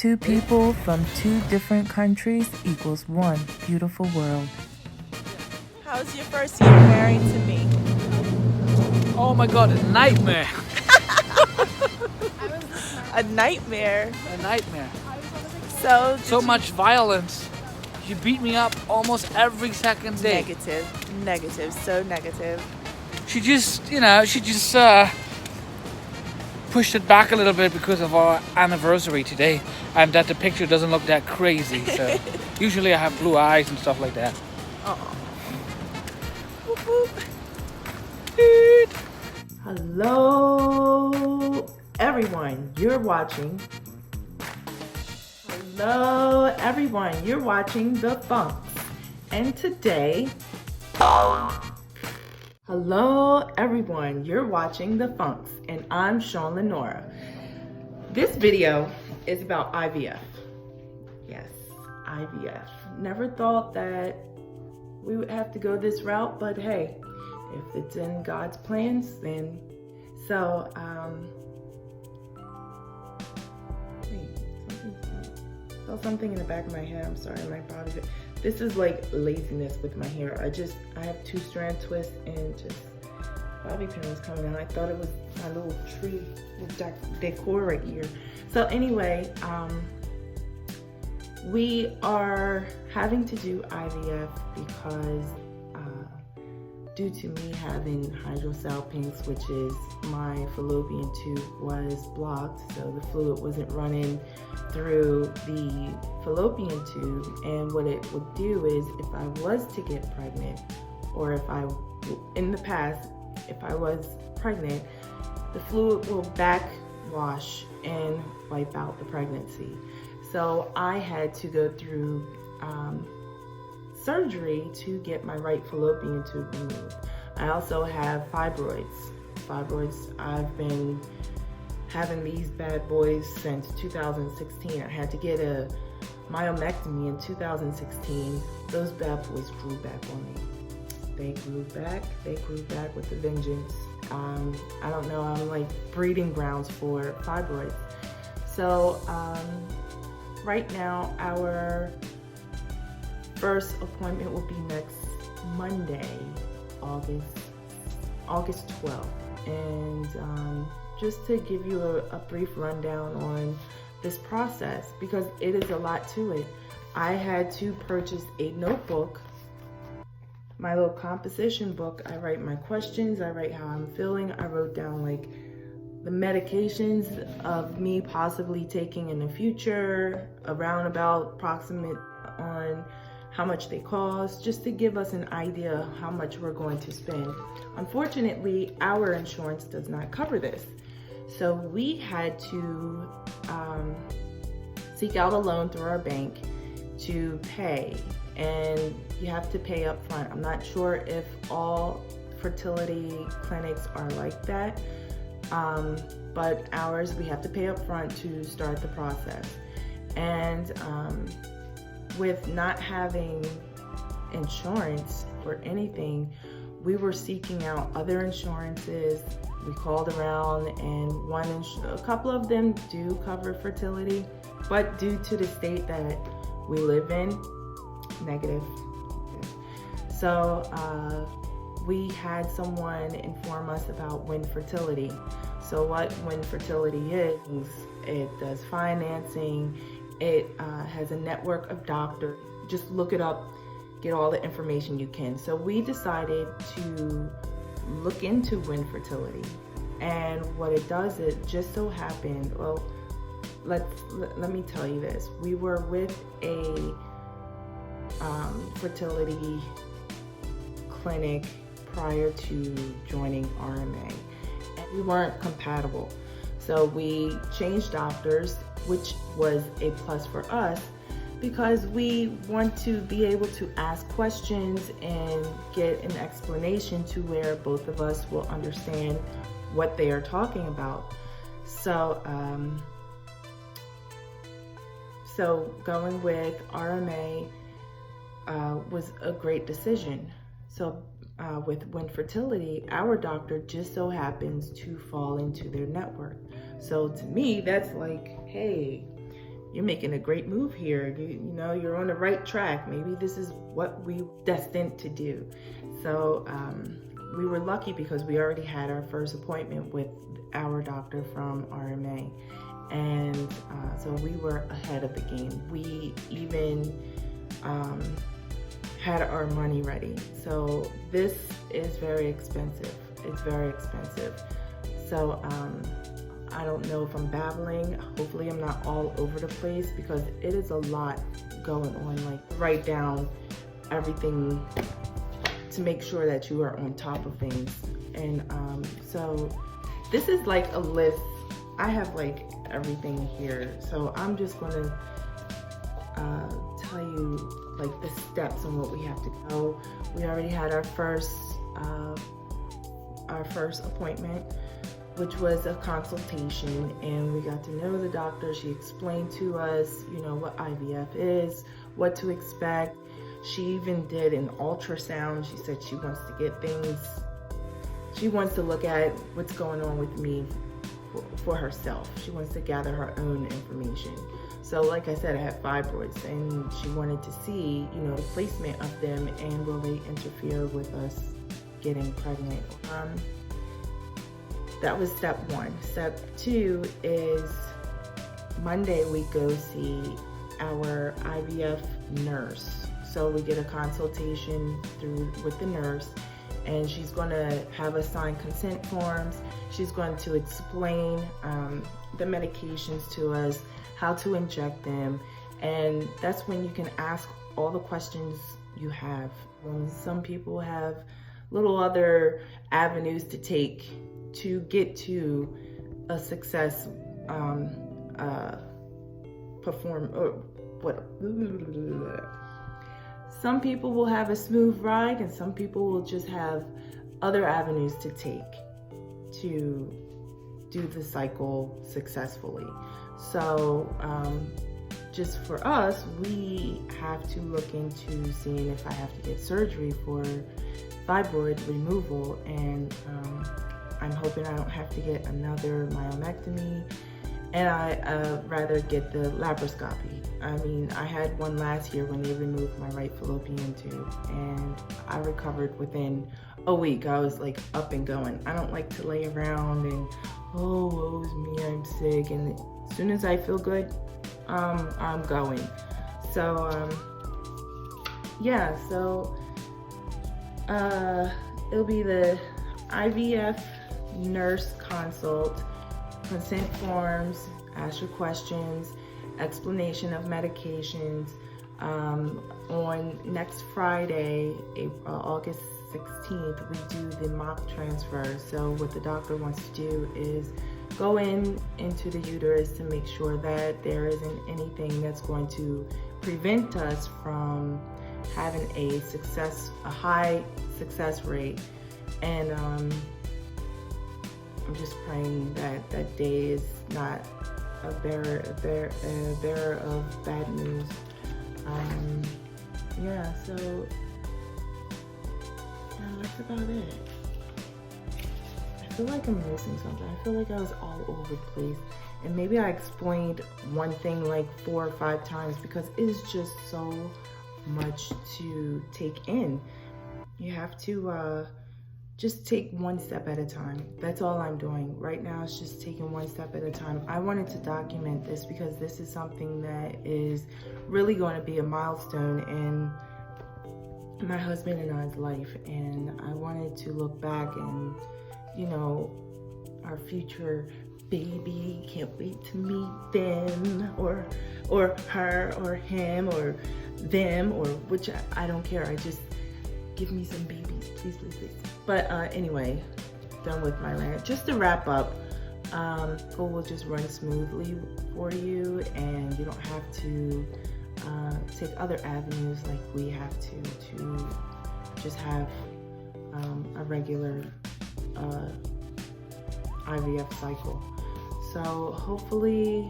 two people from two different countries equals one beautiful world. How's your first year married to me? Oh my god, a nightmare. A nightmare. A nightmare. So Much violence. She beat me up almost every second day. Negative, so negative. She just pushed it back a little bit because of our anniversary today, and that the picture doesn't look that crazy. So usually I have blue eyes and stuff like that. Whoop, whoop. Hello, everyone. You're watching. Hello, everyone. You're watching The Funks. And today, hello, everyone. You're watching The Funks. And I'm Sean Lenora. This video is about IVF. Yes, IVF. Never thought that we would have to go this route, but hey, if it's in God's plans, then so, something in the back of my hair. I'm sorry, my body. This is like laziness with my hair. I have 2-strand twists and just bobby pin was coming out. I thought it was my little tree decor right here. So anyway, we are having to do IVF because due to me having hydrosalpinx, which is my fallopian tube was blocked, so the fluid wasn't running through the fallopian tube. And what it would do is, if I was to get pregnant, or in the past, if I was pregnant, the fluid will backwash and wipe out the pregnancy. So I had to go through surgery to get my right fallopian tube removed. I also have fibroids. I've been having these bad boys since 2016. I had to get a myomectomy in 2016. Those bad boys grew back on me. They grew back with a vengeance. I don't know, I'm like breeding grounds for fibroids. So right now, our first appointment will be next Monday, August 12th. And just to give you a brief rundown on this process, because it is a lot to it. I had to purchase a notebook, my little composition book. I write my questions, I write how I'm feeling. I wrote down like the medications of me possibly taking in the future, approximate on how much they cost, just to give us an idea of how much we're going to spend. Unfortunately, our insurance does not cover this. So we had to seek out a loan through our bank to pay, and you have to pay up front. I'm not sure if all fertility clinics are like that, but ours, we have to pay up front to start the process. And with not having insurance for anything, we were seeking out other insurances. We called around, and a couple of them do cover fertility, but due to the state that we live in, negative. So we had someone inform us about Win Fertility. So what Win Fertility is, it does financing. It has a network of doctors. Just look it up, get all the information you can. So we decided to look into Win Fertility. And what it does, it just so happened, well, let me tell you this. We were with a fertility clinic prior to joining RMA, and we weren't compatible. So we changed doctors, which was a plus for us because we want to be able to ask questions and get an explanation to where both of us will understand what they are talking about. So going with RMA was a great decision. So with Win Fertility, our doctor just so happens to fall into their network. So to me, that's like, hey, you're making a great move here. You know, you're on the right track. Maybe this is what we destined to do. So we were lucky because we already had our first appointment with our doctor from RMA. And so we were ahead of the game. We even had our money ready. So this is very expensive. It's very expensive. So I don't know if I'm babbling. Hopefully I'm not all over the place because it is a lot going on. Like, write down everything to make sure that you are on top of things. And so this is like a list. I have like everything here. So I'm just gonna tell you like the steps on what we have to go. We already had our first appointment, which was a consultation, and we got to know the doctor. She explained to us, you know, what IVF is, what to expect. She even did an ultrasound. She said she wants to get things, she wants to look at what's going on with me for herself. She wants to gather her own information. So like I said, I have fibroids, and she wanted to see, you know, the placement of them and will they interfere with us getting pregnant. That was step one. Step two is Monday we go see our IVF nurse. So we get a consultation with the nurse, and she's going to have us sign consent forms. She's going to explain the medications to us, how to inject them, and that's when you can ask all the questions you have. Some people have little other avenues to take to get to a success Some people will have a smooth ride, and some people will just have other avenues to take to do the cycle successfully. So just for us, we have to look into seeing if I have to get surgery for fibroid removal, and I'm hoping I don't have to get another myomectomy, and I rather get the laparoscopy. I mean, I had one last year when they removed my right fallopian tube, and I recovered within a week. I was like up and going. I don't like to lay around and, oh, woe's me, I'm sick. And as soon as I feel good, I'm going. So, yeah, so it'll be the IVF nurse consult, consent forms, ask your questions, explanation of medications. On next Friday, August 16th, we do the mock transfer. So what the doctor wants to do is go into the uterus to make sure that there isn't anything that's going to prevent us from having a high success rate. And I'm just praying that that day is not a bearer of bad news. Yeah, so yeah, that's about it. I feel like I'm missing something. I feel like I was all over the place, and maybe I explained one thing like 4 or 5 times because it's just so much to take in. You have to just take one step at a time. That's all I'm doing right now, is just taking one step at a time. I wanted to document this because this is something that is really going to be a milestone in my husband and I's life, and I wanted to look back and, you know, our future baby, can't wait to meet them, or her, or him, or them, or which I don't care. I just, give me some babies, please, please, please. But anyway, done with my rant. Just to wrap up, school will just run smoothly for you, and you don't have to take other avenues like we have to just have a regular IVF cycle. So hopefully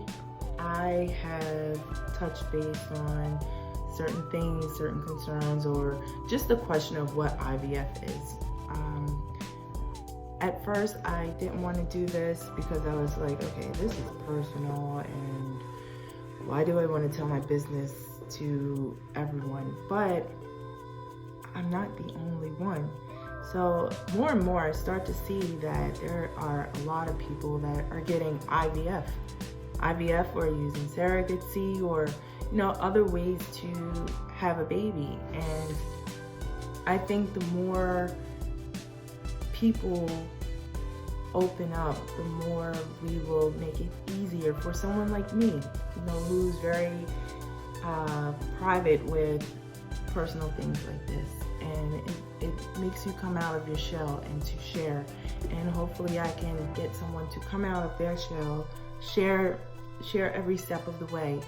I have touched base on certain things, certain concerns, or just the question of what IVF is. At first I didn't want to do this because I was like, okay, this is personal, and why do I want to tell my business to everyone? But I'm not the only one. So more and more I start to see that there are a lot of people that are getting IVF or using surrogacy or, you know, other ways to have a baby. And I think the more people open up, the more we will make it easier for someone like me, you know, who's very private with personal things like this. And it makes you come out of your shell and to share. And hopefully I can get someone to come out of their shell, share every step of the way.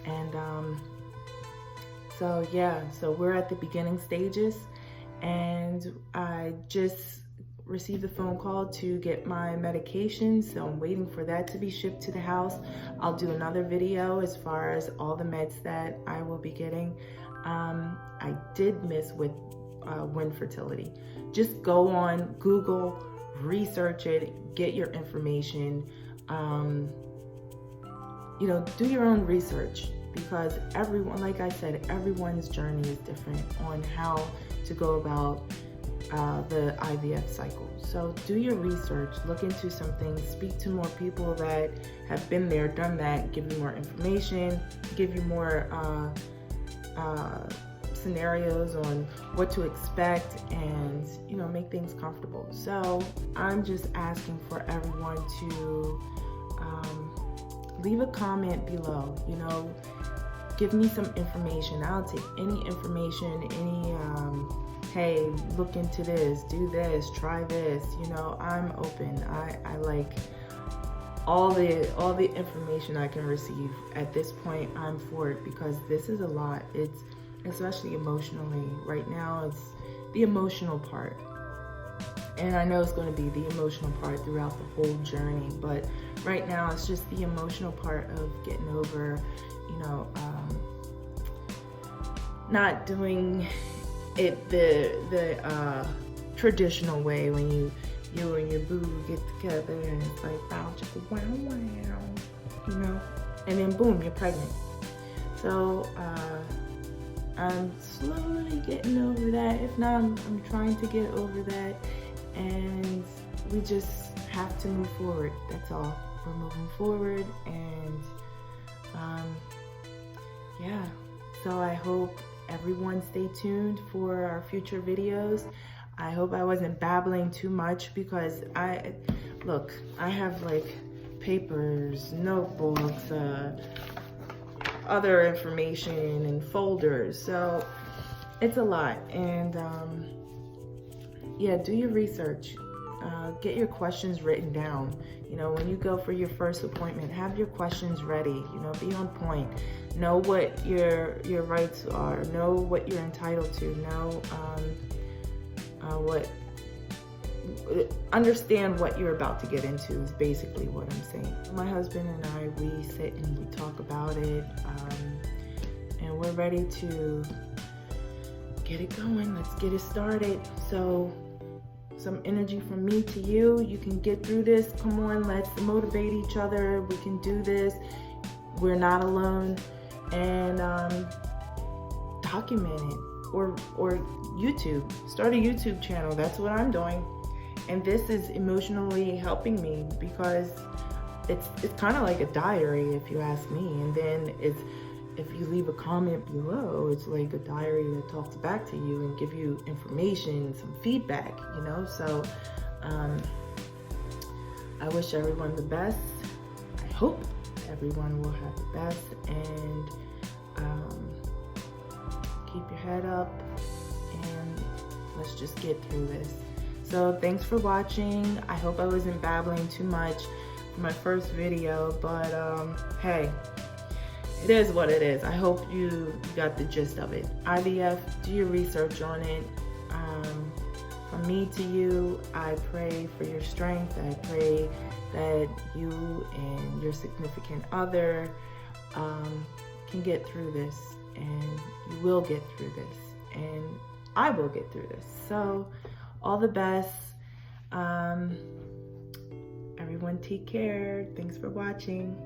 And so yeah, so we're at the beginning stages, and I just received a phone call to get my medication, so I'm waiting for that to be shipped to the house. I'll do another video as far as all the meds that I will be getting. I did miss with Win Fertility. Just go on Google, research it, get your information. You know, do your own research, because everyone, like I said, everyone's journey is different on how to go about the IVF cycle. So do your research, look into some things, speak to more people that have been there, done that, give you more information, give you more scenarios on what to expect, and, you know, make things comfortable. So I'm just asking for everyone to leave a comment below, you know, give me some information. I'll take any information, any hey, look into this, do this, try this, you know, I'm open. I like all the information I can receive. At this point, I'm for it, because this is a lot. It's especially emotionally. Right now, it's the emotional part. And I know it's going to be the emotional part throughout the whole journey, but right now it's just the emotional part of getting over, you know, not doing it the traditional way, when you and your boo get together and it's like bow chicka wow wow, you know, and then boom, you're pregnant. So I'm slowly getting over that. If not, I'm trying to get over that, and we just have to move forward. That's all. We're moving forward, and yeah. So I hope everyone stay tuned for our future videos. I hope I wasn't babbling too much, because I have like papers, notebooks, other information and folders, so it's a lot. And yeah, do your research, get your questions written down. You know, when you go for your first appointment, have your questions ready, you know, be on point, know what your rights are, know what you're entitled to, know understand what you're about to get into is basically what I'm saying. My husband and I, we sit and we talk about it, and we're ready to get it going. Let's get it started. So some energy from me to you. You can get through this. Come on, let's motivate each other. We can do this. We're not alone. And document it. Or YouTube. Start a YouTube channel. That's what I'm doing. And this is emotionally helping me, because it's kind of like a diary, if you ask me. And then if you leave a comment below, it's like a diary that talks back to you and give you information, some feedback, you know. So I wish everyone the best. I hope everyone will have the best, and keep your head up, and let's just get through this. So thanks for watching. I hope I wasn't babbling too much for my first video, but hey, it is what it is. I hope you got the gist of it. IVF, do your research on it. From me to you, I pray for your strength. I pray that you and your significant other can get through this, and you will get through this, and I will get through this. So all the best. Everyone take care. Thanks for watching.